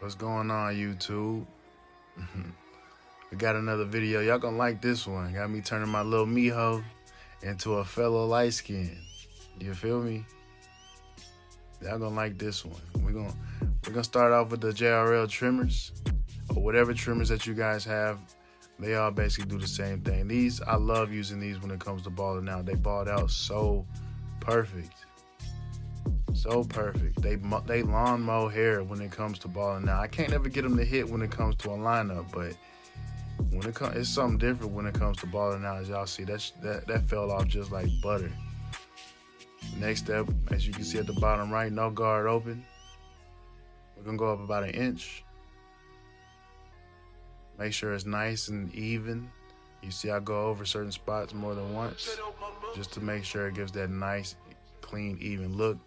What's going on, YouTube? We got another video. Y'all gonna like this one. Got me turning my little mijo into a fellow light skin. You feel me? Y'all gonna like this one. We're gonna start off with the JRL trimmers, or whatever trimmers that you guys have. They all basically do the same thing. These, I love using these when it comes to balling out. They balled out so perfect. So perfect. They lawn mow hair when it comes to balling out. I can't ever get them to hit when it comes to a lineup, but when it's something different when it comes to balling out. As y'all see, that fell off just like butter. Next step, as you can see at the bottom right, no guard open. We're gonna go up about an inch. Make sure it's nice and even. You see I go over certain spots more than once, just to make sure it gives that nice, clean, even look.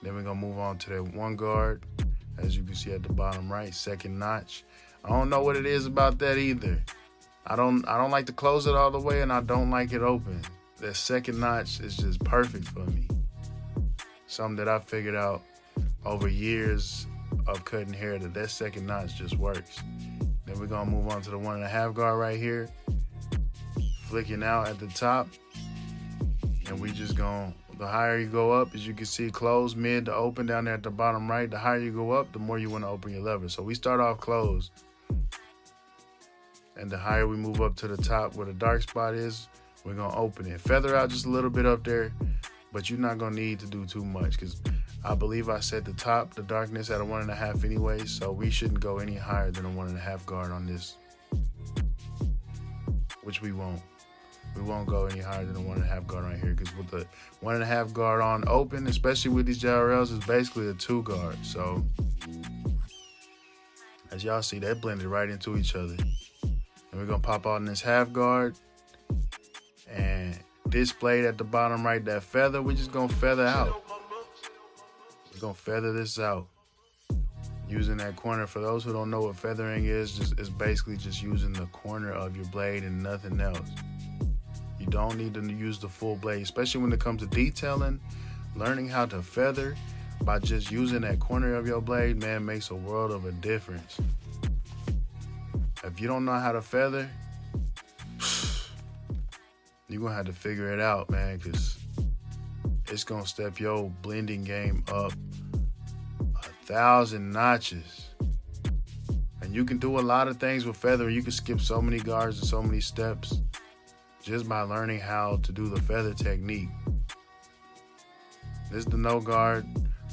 Then we're gonna move on to that one guard, as you can see at the bottom right, second notch. I don't know what it is about that either. I don't like to close it all the way, and I don't like it open. That second notch is just perfect for me. Something that I figured out over years of cutting hair, that second notch just works. Then we're gonna move on to the 1.5 guard right here, flicking out at the top, and we just gonna, the higher you go up, as you can see, close, mid to open down there at the bottom right. The higher you go up, the more you want to open your lever. So we start off closed, and the higher we move up to the top where the dark spot is, we're gonna open it. Feather out just a little bit up there, but you're not gonna need to do too much, because I believe I set the top, the darkness, at a 1.5 anyway, so we shouldn't go any higher than a 1.5 guard on this, which we won't. We won't go any higher than a 1.5 guard right here, because with the 1.5 guard on open, especially with these JRLs, it's basically a 2 guard. So as y'all see, they blended right into each other. And we're gonna pop out in this half guard, and displayed at the bottom right, that feather, we're just gonna feather out. We're gonna feather this out using that corner. For those who don't know what feathering is, it's basically just using the corner of your blade and nothing else. You don't need to use the full blade, especially when it comes to detailing. Learning how to feather by just using that corner of your blade, man, makes a world of a difference. If you don't know how to feather, you're gonna have to figure it out, man, because it's gonna step your blending game up 1,000 notches. And you can do a lot of things with feathering. You can skip so many guards and so many steps just by learning how to do the feather technique. This is the no guard.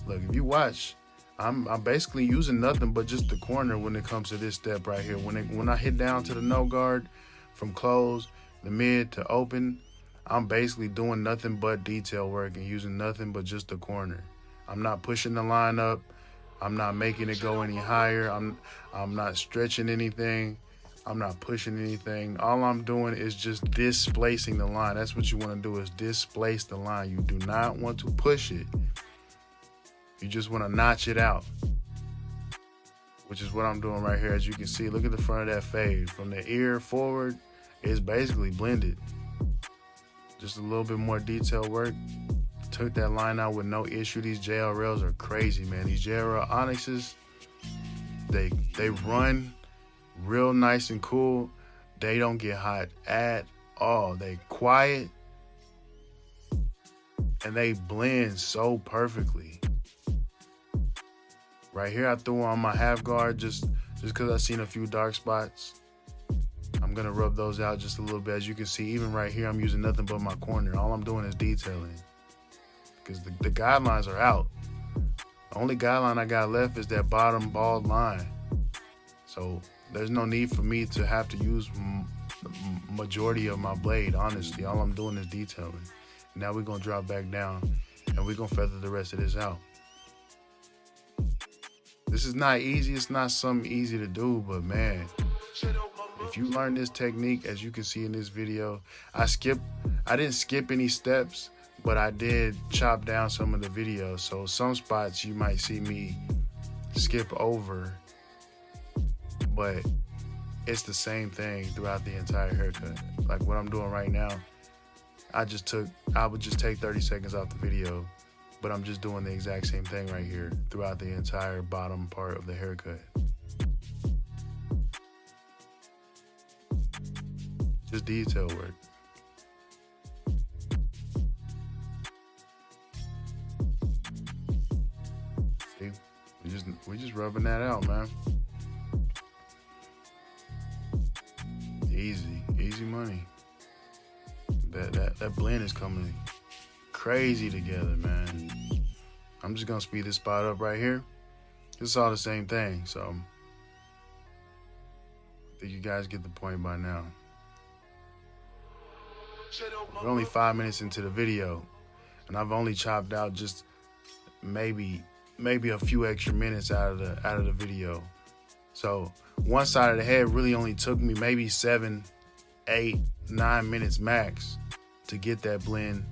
Look, if you watch, I'm basically using nothing but just the corner when it comes to this step right here. When I hit down to the no guard, from close, the mid to open, I'm basically doing nothing but detail work and using nothing but just the corner. I'm not pushing the line up. I'm not making it go any higher. I'm not stretching anything. I'm not pushing anything. All I'm doing is just displacing the line. That's what you want to do, is displace the line. You do not want to push it. You just want to notch it out, which is what I'm doing right here. As you can see, look at the front of that fade. From the ear forward, it's basically blended. Just a little bit more detail work. Took that line out with no issue. These JRLs are crazy, man. These JRL ONYXs, they run real nice and cool. They don't get hot at all. They quiet, and they blend so perfectly. Right here, I threw on my half guard just because I seen a few dark spots. I'm gonna rub those out just a little bit. As you can see, even right here, I'm using nothing but my corner. All I'm doing is detailing, because the guidelines are out. The only guideline I got left is that bottom bald line. So there's no need for me to have to use the majority of my blade, honestly. All I'm doing is detailing. Now we're gonna drop back down, and we're gonna feather the rest of this out. This is not easy. It's not something easy to do, but man, if you learn this technique, as you can see in this video, I didn't skip any steps, but I did chop down some of the videos. So some spots you might see me skip over, but it's the same thing throughout the entire haircut. Like what I'm doing right now, I would just take 30 seconds off the video but I'm just doing the exact same thing right here throughout the entire bottom part of the haircut. Just detail work. See, we just rubbing that out, man. Easy money. That blend is coming crazy together, man. I'm just gonna speed this spot up right here. It's all the same thing, so I think you guys get the point by now. We're only 5 minutes into the video, and I've only chopped out just maybe a few extra minutes out of the video. So one side of the head really only took me maybe 7, 8, 9 minutes max to get that blend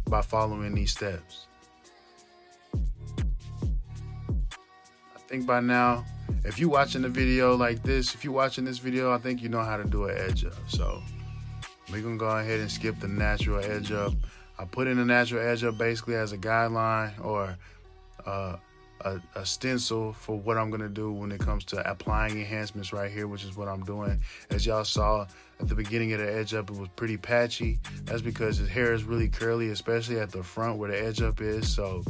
by following these steps. I think by now, if you're watching the video like this, if you're watching this video, I think you know how to do an edge up. So we're gonna go ahead and skip the natural edge up. I put in the natural edge up basically as a guideline or a stencil for what I'm gonna do when it comes to applying enhancements right here, which is what I'm doing. As y'all saw at the beginning of the edge up, it was pretty patchy. That's because his hair is really curly, especially at the front where the edge up is. So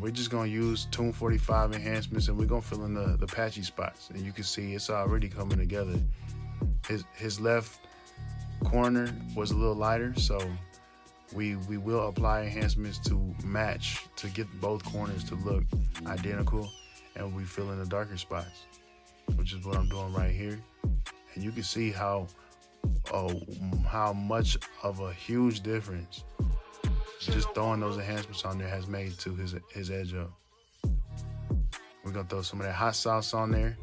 we're just gonna use Tune 45 enhancements, and we're gonna fill in the patchy spots. And you can see it's already coming together. His left corner was a little lighter, so we will apply enhancements to match, to get both corners to look identical, and we fill in the darker spots, which is what I'm doing right here. And you can see how much of a huge difference just throwing those enhancements on there has made to his edge up. We're gonna throw some of that hot sauce on there.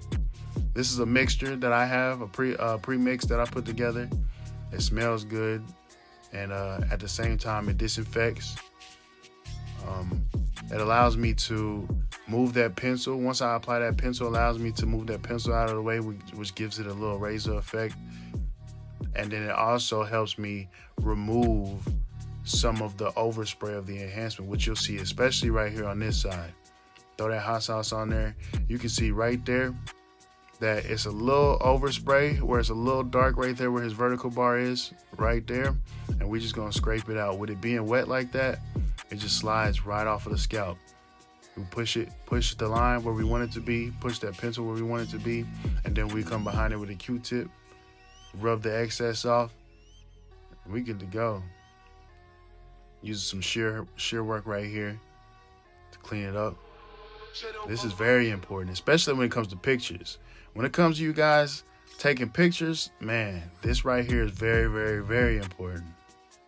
This is a mixture that I have, a pre-mix that I put together. It smells good, and at the same time it disinfects. It allows me to move that pencil. Once I apply that pencil, it allows me to move that pencil out of the way, which gives it a little razor effect. And then it also helps me remove some of the overspray of the enhancement, which you'll see especially right here on this side. Throw that hot sauce on there. You can see right there that it's a little overspray, where it's a little dark right there where his vertical bar is, right there. And we're just gonna scrape it out. With it being wet like that, it just slides right off of the scalp. We push the line where we want it to be, push that pencil where we want it to be, and then we come behind it with a Q-tip, rub the excess off, and we good to go. Using some shear work right here to clean it up. This is very important, especially when it comes to pictures. When it comes to you guys taking pictures, man, this right here is very, very, very important.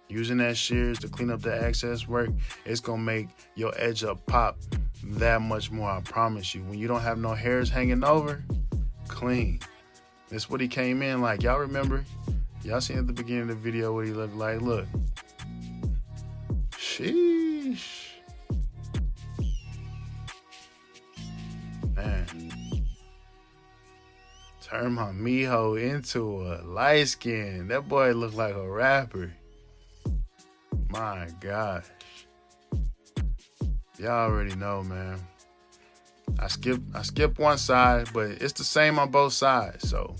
Using that shears to clean up the excess work, it's gonna make your edge up pop that much more, I promise you. When you don't have no hairs hanging over, clean. That's what he came in like. Y'all remember? Y'all seen at the beginning of the video what he looked like? Look. Sheesh. Man. Turn my mijo into a light skin. That boy looked like a rapper. My gosh. Y'all already know, man. I skip one side, but it's the same on both sides. So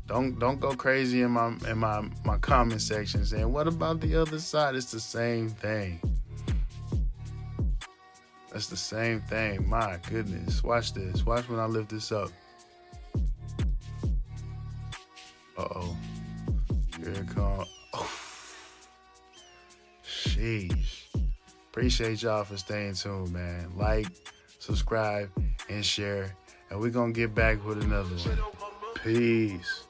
don't go crazy in my comment section saying, what about the other side? It's the same thing. That's the same thing. My goodness. Watch this. Watch when I lift this up. Uh-oh. Here it comes. Oh. Sheesh. Appreciate y'all for staying tuned, man. Like, subscribe, and share. And we're going to get back with another one. Peace.